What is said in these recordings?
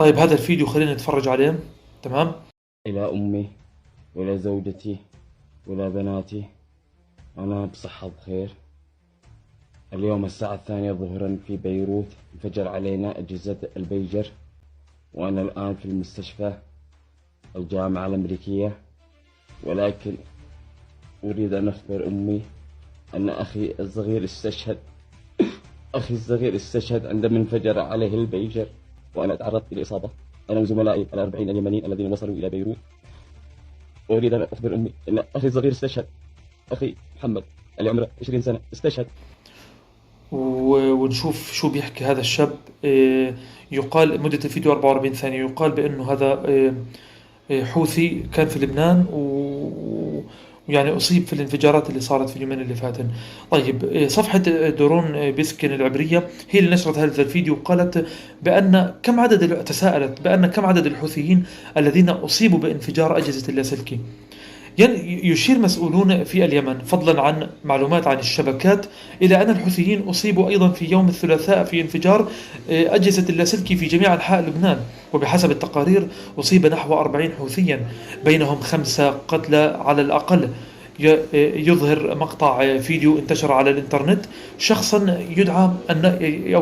طيب هذا الفيديو خلينا نتفرج عليه. تمام. إلى أمي وإلى زوجتي وإلى بناتي، أنا بصحة بخير. اليوم الساعة 2 ظهرا في بيروت انفجر علينا أجهزة البيجر، وأنا الآن في المستشفى الجامعة الأمريكية. ولكن أريد أن أخبر أمي أن أخي الصغير استشهد. أخي الصغير استشهد عندما انفجر عليه البيجر، وأنا تعرضت لإصابة أنا وزملائي ال40 اليمنيين الذين وصلوا إلى بيروت. وأريد أن أخبر أمي أن أخي الصغير استشهد، أخي محمد اللي عمره 20 سنة استشهد. ونشوف شو بيحكي هذا الشاب. يقال مدة الفيديو 44 ثانية. يقال بأنه هذا حوثي كان في لبنان ويعني أصيب في الانفجارات اللي صارت في اليومين اللي فاتن. طيب صفحة دورون بيسكن العبرية هي اللي نشرت هذا الفيديو، وقالت بأن تساءلت بأن كم عدد الحوثيين الذين أصيبوا بانفجار أجهزة اللاسلكي. يشير مسؤولون في اليمن فضلا عن معلومات عن الشبكات إلى أن الحوثيين أصيبوا أيضا في يوم الثلاثاء في انفجار أجهزة اللاسلكي في جميع أنحاء لبنان. وبحسب التقارير أصيب نحو 40 حوثيا، بينهم 5 قتلى على الأقل. يظهر مقطع فيديو انتشر على الإنترنت شخصا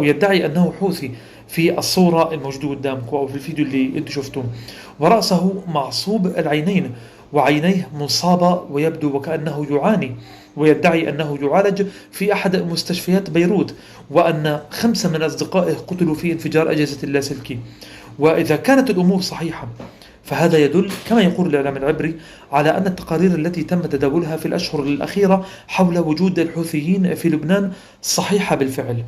يدعي أنه حوثي في الصورة الموجودة قدامكم أو في الفيديو اللي انتم شفتوه، ورأسه معصوب العينين وعينيه مصابة ويبدو وكأنه يعاني، ويدعي أنه يعالج في أحد مستشفيات بيروت، وأن 5 من أصدقائه قتلوا في انفجار أجهزة اللاسلكي. وإذا كانت الأمور صحيحة فهذا يدل كما يقول الإعلام العبري على أن التقارير التي تم تداولها في الأشهر الأخيرة حول وجود الحوثيين في لبنان صحيحة بالفعل.